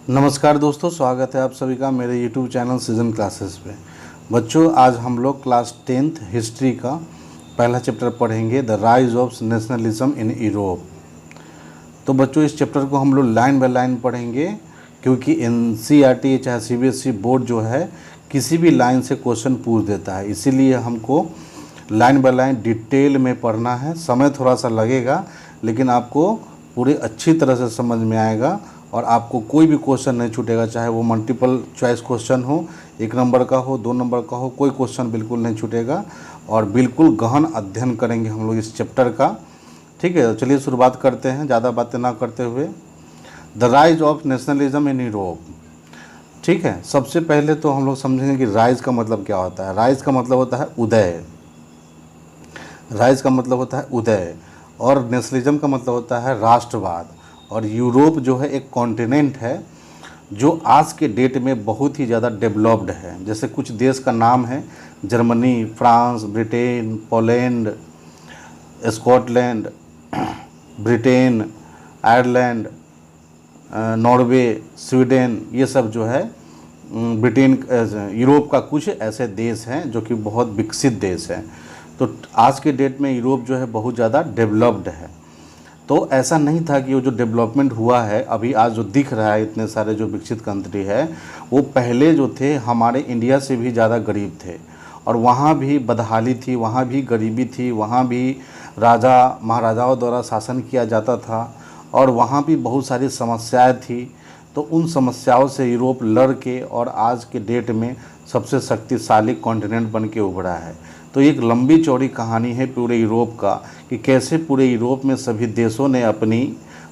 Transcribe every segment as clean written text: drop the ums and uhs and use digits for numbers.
नमस्कार दोस्तों, स्वागत है आप सभी का मेरे YouTube चैनल सीजन क्लासेस पे। बच्चों, आज हम लोग क्लास 10th हिस्ट्री का पहला चैप्टर पढ़ेंगे, the rise of nationalism in Europe. तो बच्चों, इस चैप्टर को हम लोग लाइन बाय लाइन पढ़ेंगे, क्योंकि NCERT चाहे CBSE बोर्ड जो है किसी भी लाइन से क्वेश्चन पूछ देता है। इसीलिए हमको लाइन बाय लाइन डिटेल में पढ़ना है। समय थोड़ा सा लगेगा, लेकिन आपको पूरी अच्छी तरह से समझ में आएगा और आपको कोई भी क्वेश्चन नहीं छूटेगा, चाहे वो मल्टीपल चॉइस क्वेश्चन हो, 1 नंबर का हो, 2 नंबर का हो, कोई क्वेश्चन बिल्कुल नहीं छूटेगा। और बिल्कुल गहन अध्ययन करेंगे हम लोग इस चैप्टर का। ठीक है, तो चलिए शुरुआत करते हैं ज़्यादा बातें ना करते हुए। The rise of nationalism in Europe. ठीक है, सबसे पहले तो हम लोग समझेंगे कि राइज का मतलब क्या होता है। राइज का मतलब होता है उदय। राइज का मतलब होता है उदय, और नेशनलिज्म का मतलब होता है राष्ट्रवाद। और यूरोप जो है एक कॉन्टिनेंट है जो आज के डेट में बहुत ही ज़्यादा डेवलप्ड है। जैसे कुछ देश का नाम है Germany, France, Britain, Poland, Scotland, Britain, Ireland, Norway, Sweden, ये सब जो है ब्रिटेन यूरोप का कुछ ऐसे देश हैं जो कि बहुत विकसित देश हैं। तो आज के डेट में यूरोप जो है बहुत ज़्यादा डेवलप्ड है। तो ऐसा नहीं था कि वो जो डेवलपमेंट हुआ है अभी आज जो दिख रहा है, इतने सारे जो विकसित कंट्री है, वो पहले जो थे हमारे इंडिया से भी ज़्यादा गरीब थे। और वहाँ भी बदहाली थी, वहाँ भी गरीबी थी, वहाँ भी राजा महाराजाओं द्वारा शासन किया जाता था, और वहाँ भी बहुत सारी समस्याएं थी। तो उन समस्याओं से यूरोप लड़ के और आज के डेट में सबसे शक्तिशाली कॉन्टिनेंट बन के उभरा है। तो एक लंबी चौड़ी कहानी है पूरे यूरोप का कि कैसे पूरे यूरोप में सभी देशों ने अपनी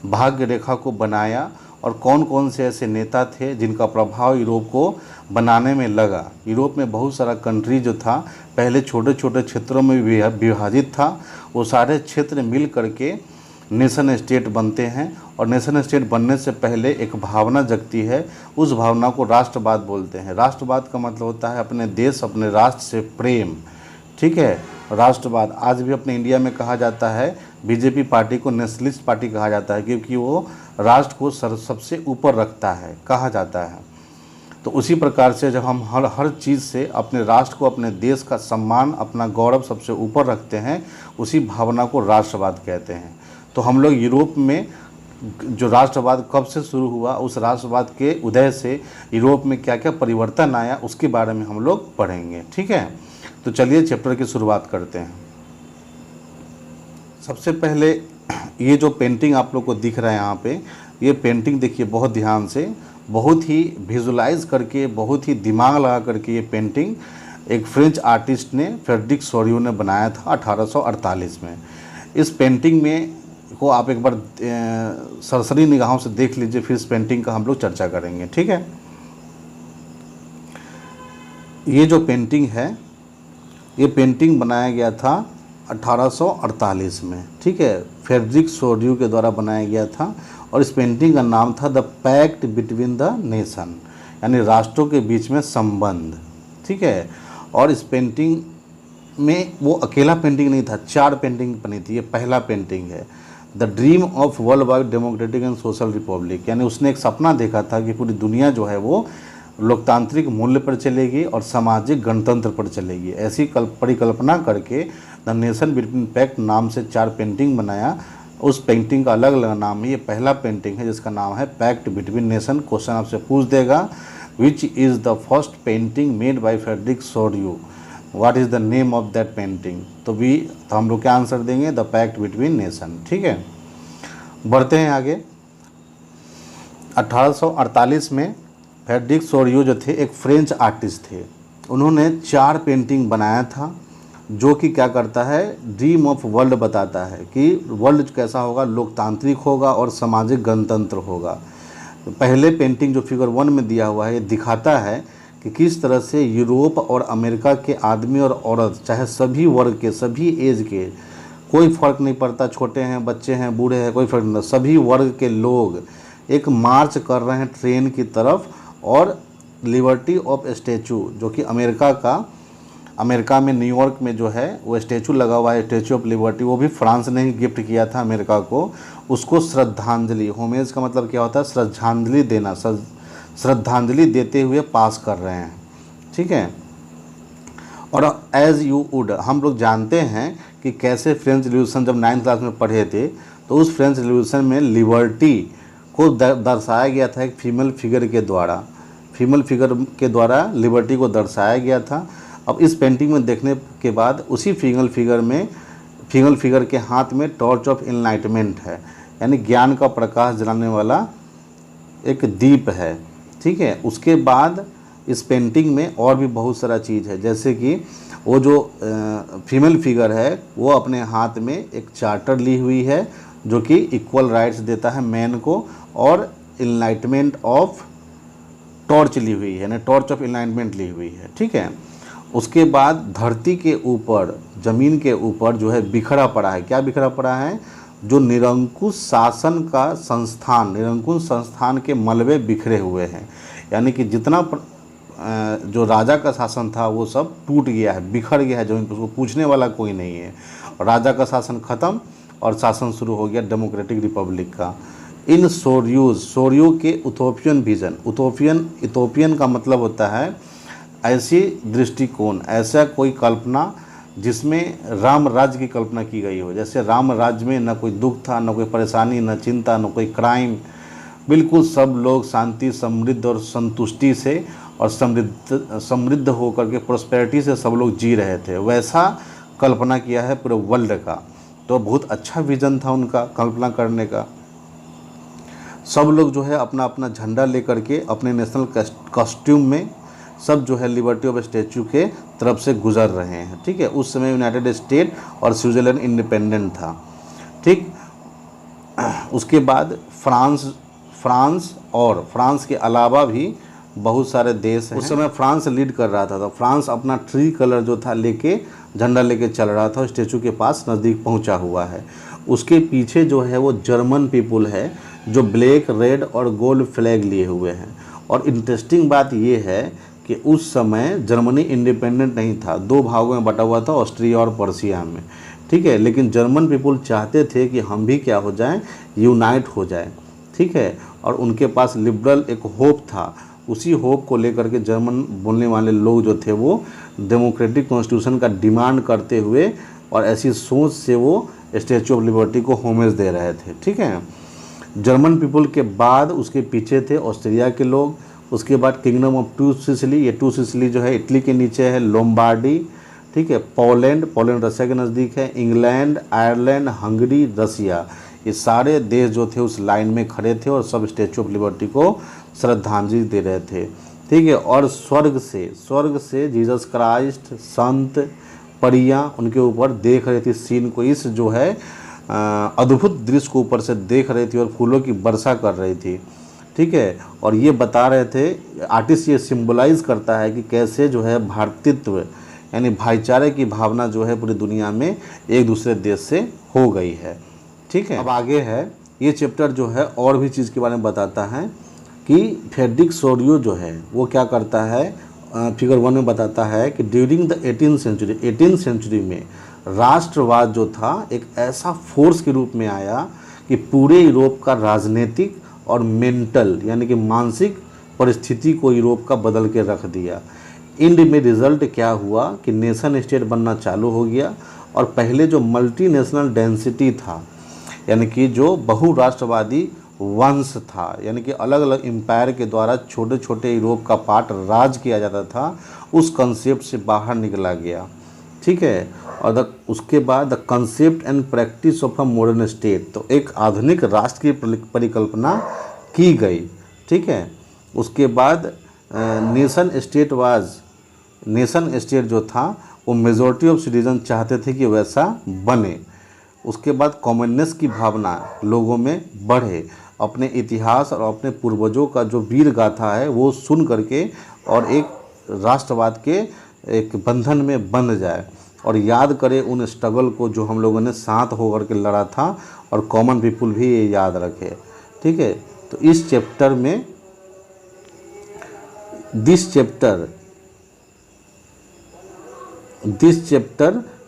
भाग्य रेखा को बनाया और कौन कौन से ऐसे नेता थे जिनका प्रभाव यूरोप को बनाने में लगा। यूरोप में बहुत सारा कंट्री जो था पहले छोटे छोटे क्षेत्रों में विभाजित था, वो सारे क्षेत्र मिल करके नेशन स्टेट बनते हैं। और नेशन स्टेट बनने से पहले एक भावना जगती है, उस भावना को राष्ट्रवाद बोलते हैं। राष्ट्रवाद का मतलब होता है अपने देश अपने राष्ट्र से प्रेम। ठीक है, राष्ट्रवाद आज भी अपने इंडिया में कहा जाता है। बीजेपी पार्टी को नेशनलिस्ट पार्टी कहा जाता है, क्योंकि वो राष्ट्र को सबसे ऊपर रखता है, कहा जाता है। तो उसी प्रकार से जब हम हर चीज़ से अपने राष्ट्र को, अपने देश का सम्मान, अपना गौरव सबसे ऊपर रखते हैं, उसी भावना को राष्ट्रवाद कहते हैं। तो हम लोग यूरोप में जो राष्ट्रवाद कब से शुरू हुआ, उस राष्ट्रवाद के उदय से यूरोप में क्या क्या परिवर्तन आया, उसके बारे में हम लोग पढ़ेंगे। ठीक है, तो चलिए चैप्टर की शुरुआत करते हैं। सबसे पहले ये जो पेंटिंग आप लोग को दिख रहा है यहाँ पे, ये पेंटिंग देखिए बहुत ध्यान से, बहुत ही विजुलाइज करके, बहुत ही दिमाग लगा करके ये पेंटिंग एक फ्रेंच आर्टिस्ट ने, फ्रेडरिक सोरियो ने बनाया था 1848 में। इस पेंटिंग में को आप एक बार सरसरी निगाहों से देख लीजिए, फिर इस पेंटिंग का हम लोग चर्चा करेंगे। ठीक है, ये जो पेंटिंग है, ये पेंटिंग बनाया गया था 1848 में। ठीक है, फ्रेडरिक सोरियो के द्वारा बनाया गया था, और इस पेंटिंग का नाम था the pact between the nation, यानी राष्ट्रों के बीच में संबंध। ठीक है, और इस पेंटिंग में वो अकेला पेंटिंग नहीं था, 4 पेंटिंग बनी थी। ये पहला पेंटिंग है, the dream of world wide democratic and social Republic, यानी उसने एक सपना देखा था कि पूरी दुनिया जो है वो लोकतांत्रिक मूल्य पर चलेगी और सामाजिक गणतंत्र पर चलेगी। ऐसी परिकल्पना करके द नेशन बिटवीन पैक्ट नाम से 4 पेंटिंग बनाया। उस पेंटिंग का अलग अलग नाम है। ये पहला पेंटिंग है जिसका नाम है पैक्ट बिटवीन नेशन। क्वेश्चन आपसे पूछ देगा, which is the first painting made by Frederick Sorio, what is the name of that painting. तो हम लोग क्या आंसर देंगे, द पैक्ट बिटवीन नेशन। ठीक है, बढ़ते हैं आगे। 1848 में फ्रेडरिक सोरियो जो थे एक फ्रेंच आर्टिस्ट थे। उन्होंने 4 पेंटिंग बनाया था, जो कि क्या करता है, ड्रीम ऑफ वर्ल्ड बताता है कि वर्ल्ड कैसा होगा, लोकतांत्रिक होगा और सामाजिक गणतंत्र होगा। तो पहले पेंटिंग जो फिगर 1 में दिया हुआ है, ये दिखाता है कि किस तरह से यूरोप और अमेरिका के आदमी और औरत, चाहे सभी वर्ग के, सभी एज के, कोई फ़र्क नहीं पड़ता, छोटे हैं, बच्चे हैं, बूढ़े हैं, कोई फ़र्क नहीं, सभी वर्ग के लोग एक मार्च कर रहे हैं ट्रेन की तरफ। और लिबर्टी ऑफ स्टैचू, जो कि अमेरिका में न्यूयॉर्क में जो है वो स्टैचू लगा हुआ है, स्टैचू ऑफ लिबर्टी, वो भी फ्रांस ने ही गिफ्ट किया था अमेरिका को। उसको श्रद्धांजलि, होमेज का मतलब क्या होता है, श्रद्धांजलि देना, श्रद्धांजलि देते हुए पास कर रहे हैं। ठीक है, और एज़ यू वुड, हम लोग जानते हैं कि कैसे फ्रेंच रिवॉल्यूशन, जब 9th क्लास में पढ़े थे तो उस फ्रेंच रिवॉल्यूशन में लिबर्टी को दर्शाया गया था एक फीमेल फिगर के द्वारा लिबर्टी को दर्शाया गया था। अब इस पेंटिंग में देखने के बाद उसी फीमेल फिगर के हाथ में टॉर्च ऑफ इनलाइटमेंट है, यानी ज्ञान का प्रकाश जलाने वाला एक दीप है। ठीक है, उसके बाद इस पेंटिंग में और भी बहुत सारा चीज़ है, जैसे कि वो जो फीमेल फिगर है वो अपने हाथ में एक चार्टर ली हुई है जो कि इक्वल राइट्स देता है मैन को, और इनलाइटमेंट ऑफ टॉर्च ली हुई है, यानी टॉर्च ऑफ इनलाइटमेंट ली हुई है। ठीक है, उसके बाद धरती के ऊपर, ज़मीन के ऊपर जो है बिखरा पड़ा है, क्या बिखरा पड़ा है, जो निरंकुश शासन का संस्थान, निरंकुश संस्थान के मलबे बिखरे हुए हैं, यानी कि जितना जो राजा का शासन था वो सब टूट गया है, बिखर गया है जमीन पर, उसको पूछने वाला कोई नहीं है। राजा का शासन खत्म और शासन शुरू हो गया डेमोक्रेटिक रिपब्लिक का। इन सोरियो के उथोपियन विजन, इथोपियन का मतलब होता है ऐसी दृष्टिकोण, ऐसा कोई कल्पना जिसमें राम राज्य की कल्पना की गई हो। जैसे राम राज्य में न कोई दुख था, न कोई परेशानी, न चिंता, न कोई क्राइम, बिल्कुल सब लोग शांति, समृद्ध और संतुष्टि से और समृद्ध होकर के प्रोस्पेरिटी से सब लोग जी रहे थे, वैसा कल्पना किया है पूरे वर्ल्ड का। तो बहुत अच्छा विजन था उनका कल्पना करने का। सब लोग जो है अपना अपना झंडा लेकर के अपने नेशनल कॉस्ट्यूम में सब जो है लिबर्टी ऑफ स्टैचू के तरफ से गुजर रहे हैं। ठीक है, उस समय यूनाइटेड स्टेट और स्विट्ज़रलैंड इंडिपेंडेंट था। ठीक, उसके बाद फ्रांस के अलावा भी बहुत सारे देश हैं। उस समय फ्रांस लीड कर रहा था, तो फ्रांस अपना ट्री कलर जो था लेके, झंडा लेके चल रहा था, स्टैचू के पास नज़दीक पहुंचा हुआ है। उसके पीछे जो है वो जर्मन पीपुल है जो ब्लैक, रेड और गोल्ड फ्लैग लिए हुए हैं। और इंटरेस्टिंग बात ये है कि उस समय जर्मनी इंडिपेंडेंट नहीं था, दो भागों में बटा हुआ था, ऑस्ट्रिया और पर्शिया में। ठीक है, लेकिन जर्मन पीपुल चाहते थे कि हम भी क्या हो जाएं, यूनाइट हो जाए। ठीक है, और उनके पास लिबरल एक होप था, उसी होप को लेकर के जर्मन बोलने वाले लोग जो थे वो डेमोक्रेटिक कॉन्स्टिट्यूशन का डिमांड करते हुए और ऐसी सोच से वो स्टैचू ऑफ लिबर्टी को होमेज दे रहे थे। ठीक है, जर्मन पीपल के बाद उसके पीछे थे ऑस्ट्रिया के लोग, उसके बाद किंगडम ऑफ टू सिसिली, ये टू सिसिली जो है इटली के नीचे है, लोम्बार्डी। ठीक है, पोलैंड रसिया के नज़दीक है, इंग्लैंड, आयरलैंड, हंगरी, रसिया, ये सारे देश जो थे उस लाइन में खड़े थे और सब स्टैचू ऑफ लिबर्टी को श्रद्धांजलि दे रहे थे। ठीक है, और स्वर्ग से जीसस क्राइस्ट, संत, परियां उनके ऊपर देख रही थी सीन को, इस जो है अद्भुत दृश्य को ऊपर से देख रही थी और फूलों की वर्षा कर रही थी। ठीक है, और ये बता रहे थे, आर्टिस्ट ये सिंबलाइज करता है कि कैसे जो है भारतीत्व यानी भाईचारे की भावना जो है पूरी दुनिया में एक दूसरे देश से हो गई है। ठीक है, अब आगे है, ये चैप्टर जो है और भी चीज़ के बारे में बताता है कि फ्रेडरिक सोरियो जो है वो क्या करता है, फिगर 1 में बताता है कि ड्यूरिंग द 18th सेंचुरी में राष्ट्रवाद जो था एक ऐसा फोर्स के रूप में आया कि पूरे यूरोप का राजनीतिक और मेंटल यानी कि मानसिक परिस्थिति को यूरोप का बदल के रख दिया। इंड में रिजल्ट क्या हुआ कि नेशन स्टेट बनना चालू हो गया और पहले जो मल्टीनेशनल डेंसिटी था यानी कि जो बहुराष्ट्रवादी वंश था, यानी कि अलग अलग एम्पायर के द्वारा छोटे छोटे यूरोप का पार्ट राज किया जाता था, उस कंसेप्ट से बाहर निकला गया। ठीक है, और उसके बाद the concept and practice of a modern state, तो एक आधुनिक राष्ट्र की परिकल्पना की गई। ठीक है, उसके बाद नेशन स्टेट जो था वो मेजॉरिटी ऑफ सिटीजन चाहते थे कि वैसा बने। उसके बाद कॉमननेस की भावना लोगों में बढ़े, अपने इतिहास और अपने पूर्वजों का जो वीर गाथा है वो सुन करके और एक राष्ट्रवाद के एक बंधन में बंध जाए और याद करे उन स्ट्रगल को जो हम लोगों ने साथ होकर के लड़ा था और कॉमन पीपुल भी ये याद रखे। ठीक है, तो इस चैप्टर में this chapter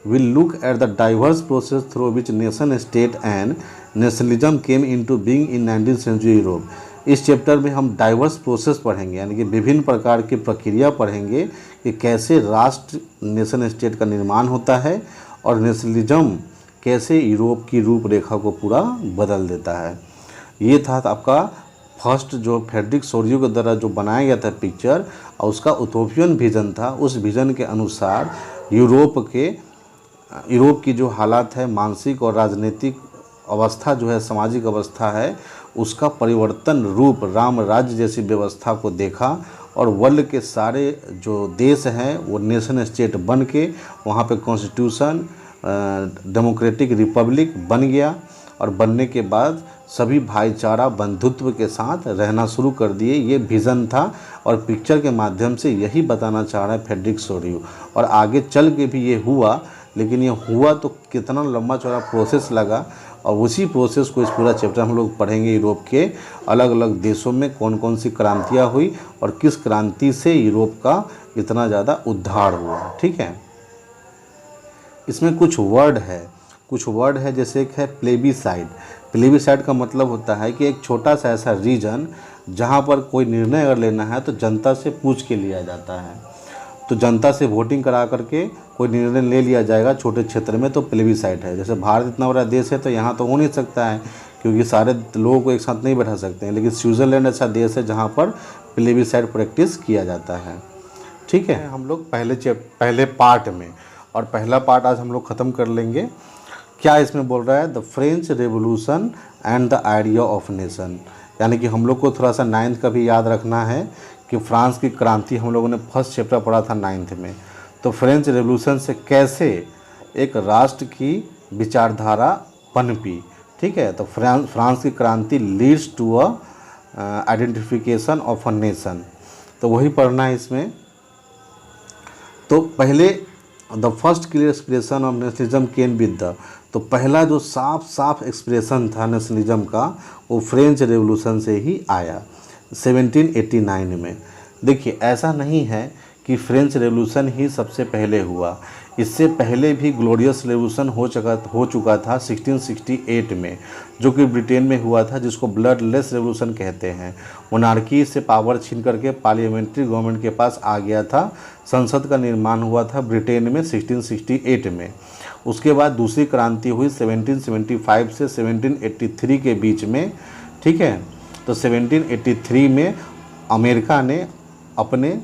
will look at the diverse process through which nation state and nationalism came into being in 19th century Europe। इस चैप्टर में हम डाइवर्स प्रोसेस पढ़ेंगे, यानी कि विभिन्न प्रकार की प्रक्रिया पढ़ेंगे कि कैसे राष्ट्र नेशन स्टेट का निर्माण होता है और नेशनलिज्म कैसे यूरोप की रूपरेखा को पूरा बदल देता है। ये था आपका फर्स्ट जो फ्रेडरिक सोरियो के द्वारा जो बनाया गया था पिक्चर, और उसका उटोपियन विजन था। उस विजन के अनुसार यूरोप की जो हालात है, मानसिक और राजनीतिक अवस्था जो है, सामाजिक अवस्था है, उसका परिवर्तन रूप राम राज्य जैसी व्यवस्था को देखा और वर्ल्ड के सारे जो देश हैं वो नेशन स्टेट बन के वहाँ पे कॉन्स्टिट्यूशन डेमोक्रेटिक रिपब्लिक बन गया, और बनने के बाद सभी भाईचारा बंधुत्व के साथ रहना शुरू कर दिए। ये विज़न था और पिक्चर के माध्यम से यही बताना चाह रहा है फ्रेडरिक सोरियो। और आगे चल के भी ये हुआ, लेकिन ये हुआ तो कितना लंबा चौड़ा प्रोसेस लगा, और उसी प्रोसेस को इस पूरा चैप्टर हम लोग पढ़ेंगे। यूरोप के अलग अलग देशों में कौन कौन सी क्रांतियाँ हुई और किस क्रांति से यूरोप का इतना ज़्यादा उद्धार हुआ। ठीक है, इसमें कुछ वर्ड है, जैसे एक है प्लेबिसाइड। प्लेबिसाइड का मतलब होता है कि एक छोटा सा ऐसा रीजन जहाँ पर कोई निर्णय अगर लेना है तो जनता से पूछ के लिया जाता है। तो जनता से वोटिंग करा करके कोई निर्णय ले लिया जाएगा छोटे क्षेत्र में, तो प्लेबिसाइड है। जैसे भारत इतना बड़ा देश है तो यहाँ तो हो नहीं सकता है, क्योंकि सारे लोगों को एक साथ नहीं बैठा सकते हैं, लेकिन स्विट्ज़रलैंड ऐसा देश है जहाँ पर प्लेबिसाइड प्रैक्टिस किया जाता है। ठीक है, हम लोग पहले पार्ट में, और पहला पार्ट आज हम लोग ख़त्म कर लेंगे। क्या इसमें बोल रहा है? The French revolution and the idea of nation, यानी कि हम लोग को थोड़ा सा 9th का भी याद रखना है कि फ्रांस की क्रांति हम लोगों ने फर्स्ट चैप्टर पढ़ा था 9th में। तो फ्रेंच रेवोल्यूशन से कैसे एक राष्ट्र की विचारधारा पनपी। ठीक है, तो फ्रांस की क्रांति leads to a identification of a nation, तो वही पढ़ना है इसमें। तो पहले the first clear expression of nationalism came with the, तो पहला जो साफ एक्सप्रेशन था नेशनलिज्म का वो फ्रेंच रेवोल्यूशन से ही आया 1789 में। देखिए, ऐसा नहीं है कि फ्रेंच रेवोल्यूशन ही सबसे पहले हुआ, इससे पहले भी ग्लोरियस रेवोल्यूशन हो चुका था 1668 में, जो कि ब्रिटेन में हुआ था, जिसको ब्लडलेस रेवोल्यूशन कहते हैं। मोनार्की से पावर छीन करके पार्लियामेंट्री गवर्नमेंट के पास आ गया था। संसद का निर्माण हुआ था ब्रिटेन में 1668 में। उसके बाद दूसरी क्रांति हुई 1775 से 1783 के बीच में। ठीक है, तो 1783 में अमेरिका ने अपने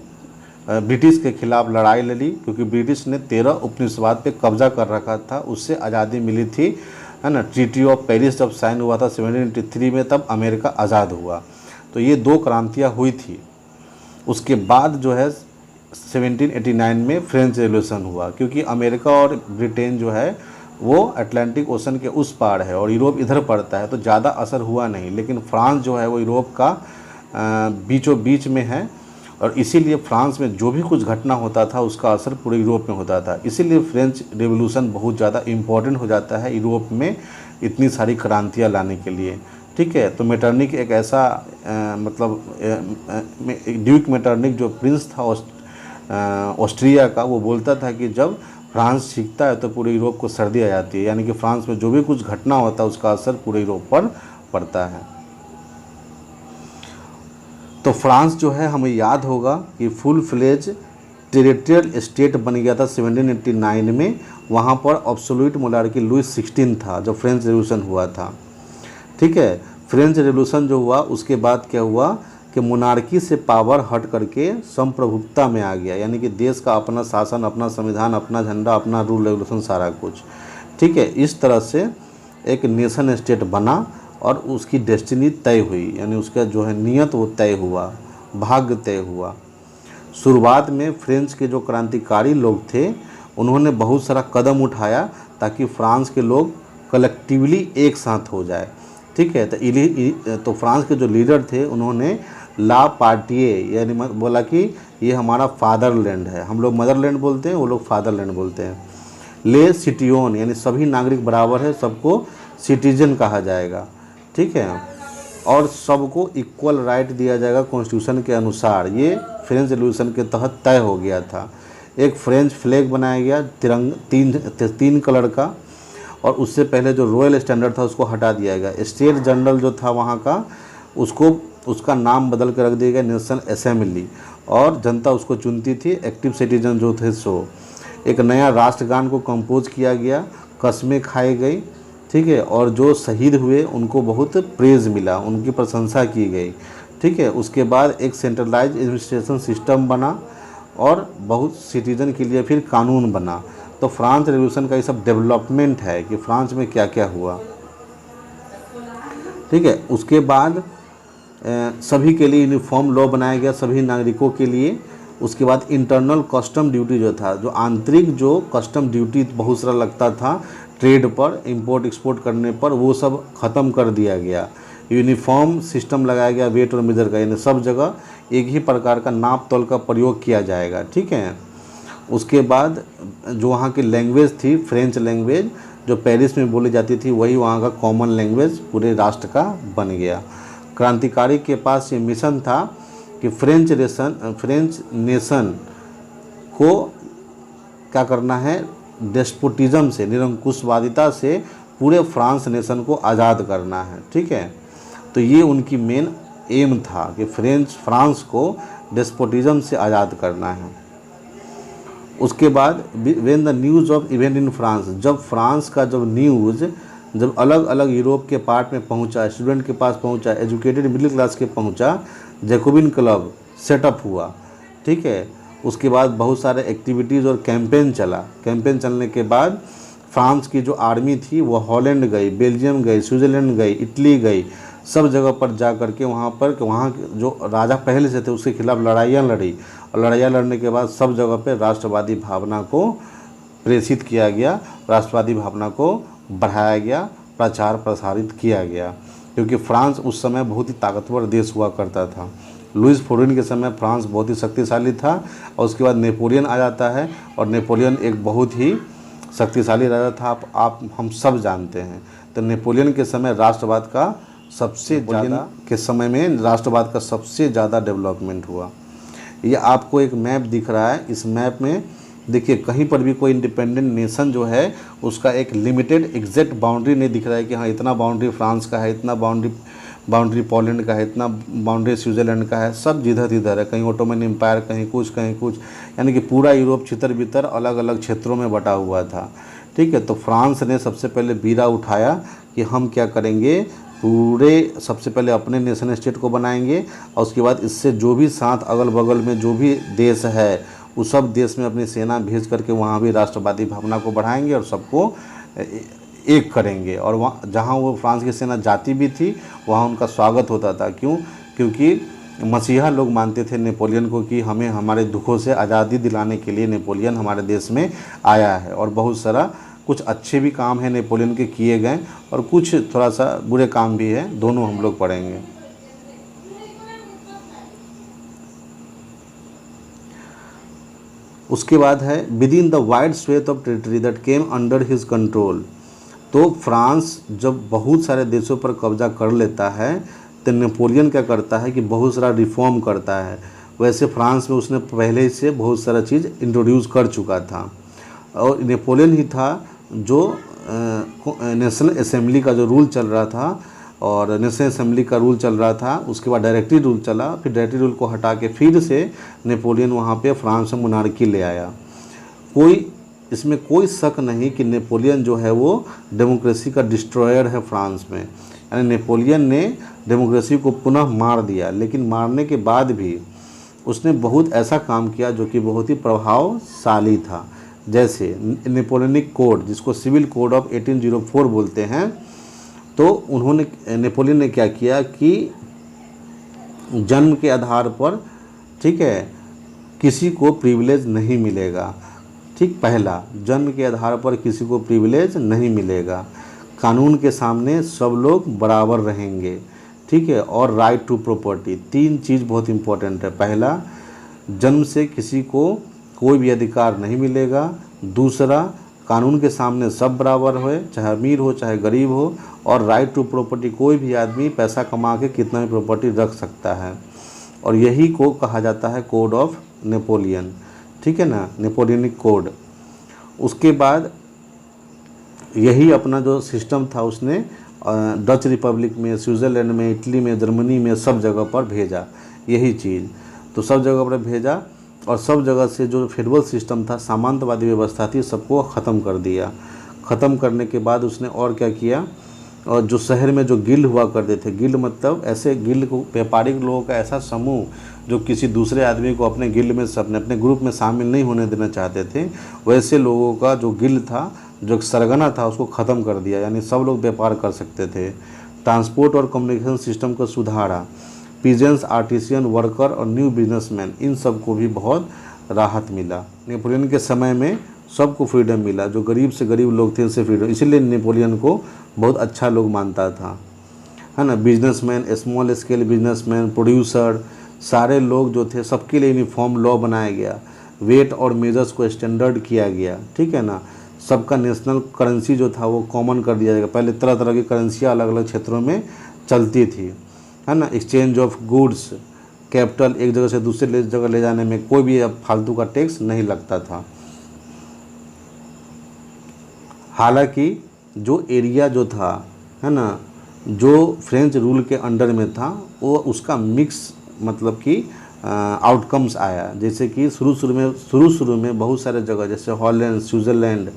ब्रिटिश के खिलाफ लड़ाई लड़ी, क्योंकि ब्रिटिश ने 13 उपनिवेशवाद पे कब्जा कर रखा था, उससे आज़ादी मिली थी, है ना। ट्रीटी ऑफ पेरिस जब साइन हुआ था 1783 में, तब अमेरिका आज़ाद हुआ। तो ये दो क्रांतियाँ हुई थी। उसके बाद जो है 1789 में फ्रेंच रेवोल्यूशन हुआ, क्योंकि अमेरिका और ब्रिटेन जो है वो अटलांटिक ओशन के उस पार है और यूरोप इधर पड़ता है, तो ज़्यादा असर हुआ नहीं। लेकिन फ्रांस जो है वो यूरोप का बीचों बीच में है, और इसीलिए फ्रांस में जो भी कुछ घटना होता था उसका असर पूरे यूरोप में होता था। इसीलिए फ्रेंच रेवोल्यूशन बहुत ज़्यादा इम्पोर्टेंट हो जाता है यूरोप में इतनी सारी क्रांतियाँ लाने के लिए। ठीक है, तो मेटरनिक एक ऐसा ड्यूक मेटरनिक जो प्रिंस था ऑस्ट्रिया का, वो बोलता था कि जब फ्रांस सीखता है तो पूरे यूरोप को सर्दी आ जाती है, यानी कि फ्रांस में जो भी कुछ घटना होता है उसका असर पूरे यूरोप पर पड़ता है। तो फ्रांस जो है हमें याद होगा कि फुल फ्लेज टेरिटोरियल स्टेट बन गया था 1789 में। वहाँ पर एब्सोल्यूट मोनार्की लुईस 16 था जब फ्रेंच रेवोल्यूशन हुआ था। ठीक है, फ्रेंच रेवोल्यूशन जो हुआ उसके बाद क्या हुआ कि मोनार्की से पावर हट करके संप्रभुता में आ गया, यानी कि देश का अपना शासन, अपना संविधान, अपना झंडा, अपना रूल रेगुलेशन, सारा कुछ। ठीक है, इस तरह से एक नेशन स्टेट बना और उसकी डेस्टिनी तय हुई, यानी उसका जो है नियत वो तय हुआ, भाग्य तय हुआ। शुरुआत में फ्रेंच के जो क्रांतिकारी लोग थे उन्होंने बहुत सारा कदम उठाया ताकि फ्रांस के लोग कलेक्टिवली एक साथ हो जाए। ठीक है, तो फ्रांस के जो लीडर थे उन्होंने ला पार्टिए यानी बोला कि ये हमारा फादरलैंड है, हम लोग मदरलैंड बोलते हैं, वो लोग फादरलैंड बोलते हैं। ले सिटियोन यानी सभी नागरिक बराबर है, सबको सिटीजन कहा जाएगा। ठीक है, और सबको इक्वल राइट दिया जाएगा कॉन्स्टिट्यूशन के अनुसार। ये फ्रेंच रेवोल्यूशन के तहत तय हो गया था। एक फ्रेंच फ्लैग बनाया गया तीन कलर का, और उससे पहले जो रॉयल स्टैंडर्ड था उसको हटा दिया गया। स्टेट जनरल जो था वहाँ का उसका नाम बदल कर रख दिया गया नेशनल असेंबली, और जनता उसको चुनती थी, एक्टिव सिटीजन जो थे सो। एक नया राष्ट्रगान को कंपोज किया गया, कस्में खाई गई, ठीक है, और जो शहीद हुए उनको बहुत प्रेज मिला, उनकी प्रशंसा की गई, ठीक है। उसके बाद एक सेंट्रलाइज एडमिनिस्ट्रेशन सिस्टम बना और बहुत सिटीजन के लिए फिर कानून बना। तो फ्रांस रेवोल्यूशन का ये सब डेवलपमेंट है कि फ्रांस में क्या क्या हुआ, ठीक है। उसके बाद सभी के लिए यूनिफॉर्म लॉ बनाया गया, सभी नागरिकों के लिए। उसके बाद इंटरनल कस्टम ड्यूटी जो था, जो आंतरिक जो कस्टम ड्यूटी बहुत सारा लगता था ट्रेड पर, इंपोर्ट एक्सपोर्ट करने पर, वो सब ख़त्म कर दिया गया। यूनिफॉर्म सिस्टम लगाया गया वेट और मेजर का, यानी सब जगह एक ही प्रकार का नाप तोल का प्रयोग किया जाएगा, ठीक है। उसके बाद जो वहाँ की लैंग्वेज थी फ्रेंच लैंग्वेज, जो पेरिस में बोली जाती थी, वही वहाँ का कॉमन लैंग्वेज पूरे राष्ट्र का बन गया। क्रांतिकारी के पास ये मिशन था कि फ्रेंच नेशन को क्या करना है, डेस्पोटिज्म से, निरंकुशवादिता से पूरे फ्रांस नेशन को आज़ाद करना है, ठीक है। तो ये उनकी मेन एम था कि फ्रांस को डेस्पोटिज्म से आज़ाद करना है। उसके बाद when the news of event in France, जब फ्रांस का जब न्यूज़ जब अलग अलग यूरोप के पार्ट में पहुंचा, स्टूडेंट के पास पहुंचा, एजुकेटेड मिडिल क्लास के पहुंचा, जैकोबिन क्लब सेटअप हुआ, ठीक है। उसके बाद बहुत सारे एक्टिविटीज़ और कैंपेन चला। कैंपेन चलने के बाद फ्रांस की जो आर्मी थी वो हॉलैंड गई, बेल्जियम गई, स्विट्ज़रलैंड गई, इटली गई, सब जगह पर जा कर के वहाँ जो राजा पहले से थे उसके खिलाफ लड़ाइयाँ लड़ी, और लड़ाइयाँ लड़ने के बाद सब जगह पे राष्ट्रवादी भावना को प्रेषित किया गया, राष्ट्रवादी भावना को बढ़ाया गया, प्रचार प्रसारित किया गया, क्योंकि फ्रांस उस समय बहुत ही ताकतवर देश हुआ करता था। लुइस फोर्डिन के समय फ्रांस बहुत ही शक्तिशाली था, और उसके बाद नेपोलियन आ जाता है, और नेपोलियन एक बहुत ही शक्तिशाली राजा था, आप हम सब जानते हैं। तो नेपोलियन के समय राष्ट्रवाद का सबसे ज़्यादा डेवलपमेंट हुआ। ये आपको एक मैप दिख रहा है, इस मैप में देखिए कहीं पर भी कोई इंडिपेंडेंट नेशन जो है उसका एक लिमिटेड एग्जैक्ट बाउंड्री नहीं दिख रहा है कि हाँ इतना बाउंड्री फ्रांस का है, इतना बाउंड्री पोलैंड का है, इतना बाउंड्री स्विट्ज़रलैंड का है, सब जिधर तिधर है, कहीं ओटोमन एम्पायर, कहीं कुछ, यानी कि पूरा यूरोप छितर बितर अलग अलग क्षेत्रों में बटा हुआ था, ठीक है। तो फ्रांस ने सबसे पहले बीड़ा उठाया कि हम क्या करेंगे, पूरे सबसे पहले अपने नेशन स्टेट को बनाएंगे, और उसके बाद इससे जो भी साथ अगल बगल में जो भी देश है उस सब देश में अपनी सेना भेज करके वहाँ भी राष्ट्रवादी भावना को बढ़ाएंगे और सबको एक करेंगे। और वहाँ जहाँ वो फ्रांस की सेना जाती भी थी वहाँ उनका स्वागत होता था। क्यों? क्योंकि मसीहा लोग मानते थे नेपोलियन को कि हमें हमारे दुखों से आज़ादी दिलाने के लिए नेपोलियन हमारे देश में आया है। और बहुत सारा कुछ अच्छे भी काम हैं नेपोलियन के किए गए, और कुछ थोड़ा सा बुरे काम भी हैं, दोनों हम लोग पढ़ेंगे। उसके बाद है with in the wide swathe of territory that came under his control. तो फ्रांस जब बहुत सारे देशों पर कब्जा कर लेता है तो नेपोलियन क्या करता है कि बहुत सारा रिफॉर्म करता है। वैसे फ्रांस में उसने पहले से बहुत सारा चीज़ इंट्रोड्यूस कर चुका था, और नेपोलियन ही था जो नेशनल असेंबली का जो रूल चल रहा था, और नेशनल असेंबली का रूल चल रहा था, उसके बाद डायरेक्टरी रूल चला, फिर डायरेक्टरी रूल को हटा के फिर से नेपोलियन वहाँ पे फ्रांस में मोनार्की ले आया। इसमें कोई शक नहीं कि नेपोलियन जो है वो डेमोक्रेसी का डिस्ट्रॉयर है फ्रांस में, यानी नेपोलियन ने डेमोक्रेसी को पुनः मार दिया। लेकिन मारने के बाद भी उसने बहुत ऐसा काम किया जो कि बहुत ही प्रभावशाली था, जैसे नेपोलियनिक कोड, जिसको सिविल कोड ऑफ 1804 बोलते हैं। तो नेपोलियन ने क्या किया कि जन्म के आधार पर, ठीक है, किसी को प्रिविलेज नहीं मिलेगा। ठीक, पहला, जन्म के आधार पर किसी को प्रिविलेज नहीं मिलेगा, कानून के सामने सब लोग बराबर रहेंगे, ठीक है, और राइट टू प्रॉपर्टी। तीन चीज़ बहुत इम्पोर्टेंट है। पहला, जन्म से किसी को कोई भी अधिकार नहीं मिलेगा। दूसरा, कानून के सामने सब बराबर हो, चाहे अमीर हो चाहे गरीब हो। और राइट टू प्रॉपर्टी, कोई भी आदमी पैसा कमा के कितना भी प्रॉपर्टी रख सकता है, और यही को कहा जाता है कोड ऑफ नेपोलियन, ठीक है ना, नेपोलियनिक कोड। उसके बाद यही अपना जो सिस्टम था उसने डच रिपब्लिक में, स्विट्ज़रलैंड में, इटली में, जर्मनी में, सब जगह पर भेजा यही चीज़। तो सब जगह पर भेजा और सब जगह से जो फेडरल सिस्टम था, सामंतवादी व्यवस्था थी, सबको ख़त्म कर दिया। ख़त्म करने के बाद उसने और क्या किया, और जो शहर में जो गिल्ड हुआ करते थे, गिल्ड मतलब ऐसे गिल्ड को व्यापारिक लोगों का ऐसा समूह जो किसी दूसरे आदमी को अपने गिल्ड में, अपने ग्रुप में शामिल नहीं होने देना चाहते थे, वैसे लोगों का जो गिल्ड था, जो सरगना था, उसको ख़त्म कर दिया। यानी सब लोग व्यापार कर सकते थे। ट्रांसपोर्ट और कम्युनिकेशन सिस्टम को सुधारा। पीजेंट्स, आर्टिसियन, वर्कर और न्यू बिजनेसमैन, इन सब को भी बहुत राहत मिला। नेपोलियन के समय में सबको फ्रीडम मिला, जो गरीब से गरीब लोग थे उनसे फ्रीडम, इसीलिए नेपोलियन को बहुत अच्छा लोग मानता था, है ना। Businessman, small scale businessman, producer, सारे लोग जो थे सबके लिए यूनिफॉर्म लॉ बनाया गया। वेट और मेजर्स को स्टैंडर्ड किया गया, ठीक है ना। सबका नेशनल करेंसी जो था वो कॉमन कर दिया जाएगा। पहले तरह तरह की करेंसियाँ अलग अलग क्षेत्रों में चलती थी, है ना। एक्सचेंज ऑफ गुड्स, कैपिटल एक जगह से दूसरे जगह ले जाने में कोई भी अब फालतू का टैक्स नहीं लगता था। हालांकि जो एरिया जो था, है ना, जो फ्रेंच रूल के अंडर में था, वो उसका मिक्स मतलब कि आउटकम्स आया। जैसे कि शुरू में बहुत सारे जगह जैसे हॉलैंड, स्विट्ज़रलैंड,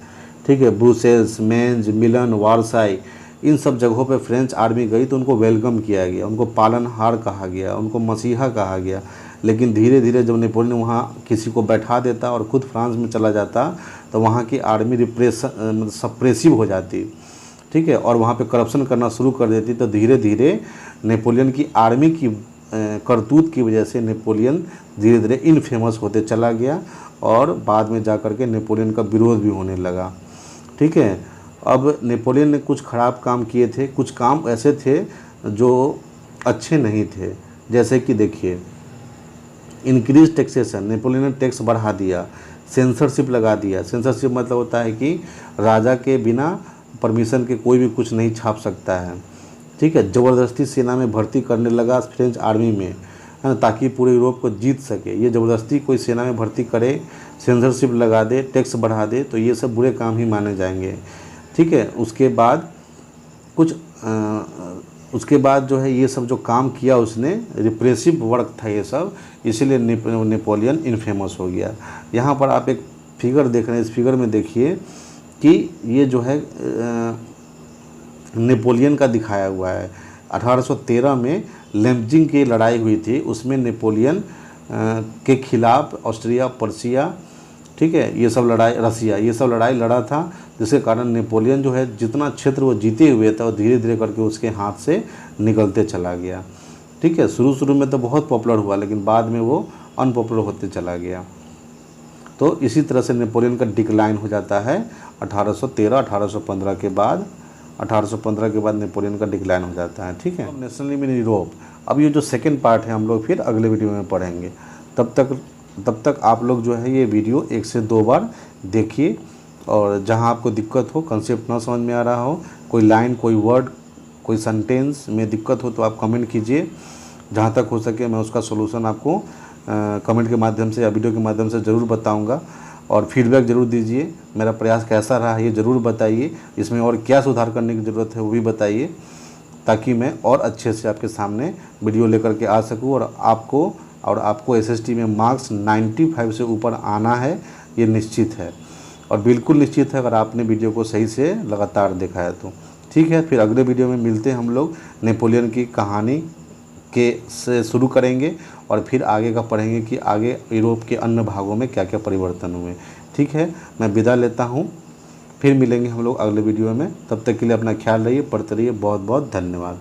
ठीक है, ब्रुसेल्स, मेंज, मिलन, वारसाई, इन सब जगहों पे फ्रेंच आर्मी गई तो उनको वेलकम किया गया, उनको पालनहार कहा गया, उनको मसीहा कहा गया। लेकिन धीरे धीरे जब नेपोलियन वहाँ किसी को बैठा देता और ख़ुद फ्रांस में चला जाता तो वहाँ की आर्मी सप्रेसिव हो जाती, ठीक है, और वहाँ पे करप्शन करना शुरू कर देती। तो धीरे धीरे नेपोलियन की आर्मी की करतूत की वजह से नेपोलियन धीरे धीरे इनफेमस होते चला गया और बाद में जा कर के नेपोलियन का विरोध भी होने लगा, ठीक है। अब नेपोलियन ने कुछ ख़राब काम किए थे, कुछ काम ऐसे थे जो अच्छे नहीं थे। जैसे कि देखिए, इंक्रीज टैक्सेशन, नेपोलियन ने टैक्स बढ़ा दिया। सेंसरशिप लगा दिया। सेंसरशिप मतलब होता है कि राजा के बिना परमिशन के कोई भी कुछ नहीं छाप सकता है, ठीक है। ज़बरदस्ती सेना में भर्ती करने लगा फ्रेंच आर्मी में, है ना, ताकि पूरे यूरोप को जीत सके। ये ज़बरदस्ती कोई सेना में भर्ती करे, सेंसरशिप लगा दे, टैक्स बढ़ा दे, तो ये सब बुरे काम ही माने जाएंगे, ठीक है। उसके बाद जो है ये सब जो काम किया उसने, रिप्रेसिव वर्क था ये सब, इसीलिए नेपोलियन इनफेमस हो गया। यहाँ पर आप एक फिगर देख रहे हैं, इस फिगर में देखिए कि ये जो है नेपोलियन का दिखाया हुआ है। 1813 में लेम्जिंग की लड़ाई हुई थी, उसमें नेपोलियन के खिलाफ ऑस्ट्रिया, पर्सिया, ठीक है, ये सब लड़ाई, रसिया, ये सब लड़ाई लड़ा था, जिसके कारण नेपोलियन जो है जितना क्षेत्र वो जीते हुए था वो धीरे धीरे करके उसके हाथ से निकलते चला गया, ठीक है। शुरू में तो बहुत पॉपुलर हुआ, लेकिन बाद में वो अनपॉपुलर होते चला गया। तो इसी तरह से नेपोलियन का डिक्लाइन हो जाता है 1815 के बाद। 1815 के बाद नेपोलियन का डिक्लाइन हो जाता है, ठीक है। नेशनलिज्म इन यूरोप, अब ये जो सेकंड पार्ट है हम लोग फिर अगले वीडियो में पढ़ेंगे। तब तक आप लोग जो है ये वीडियो 1 से 2 बार देखिए, और जहाँ आपको दिक्कत हो, कंसेप्ट ना समझ में आ रहा हो, कोई लाइन, कोई वर्ड, कोई सेंटेंस में दिक्कत हो तो आप कमेंट कीजिए। जहाँ तक हो सके मैं उसका सोल्यूशन आपको कमेंट के माध्यम से या वीडियो के माध्यम से ज़रूर बताऊँगा। और फीडबैक ज़रूर दीजिए, मेरा प्रयास कैसा रहा है ये ज़रूर बताइए, इसमें और क्या सुधार करने की ज़रूरत है वो भी बताइए, ताकि मैं और अच्छे से आपके सामने वीडियो लेकर के आ सकूँ। और आपको एसएसटी में मार्क्स 95 से ऊपर आना है, ये निश्चित है, और बिल्कुल निश्चित है अगर आपने वीडियो को सही से लगातार देखा है तो। ठीक है, फिर अगले वीडियो में मिलते हैं हम लोग। नेपोलियन की कहानी के से शुरू करेंगे और फिर आगे का पढ़ेंगे कि आगे यूरोप के अन्य भागों में क्या क्या परिवर्तन हुए। ठीक है, मैं विदा लेता हूँ, फिर मिलेंगे हम लोग अगले वीडियो में। तब तक के लिए अपना ख्याल रहिए, पढ़ते रहिए। बहुत बहुत धन्यवाद।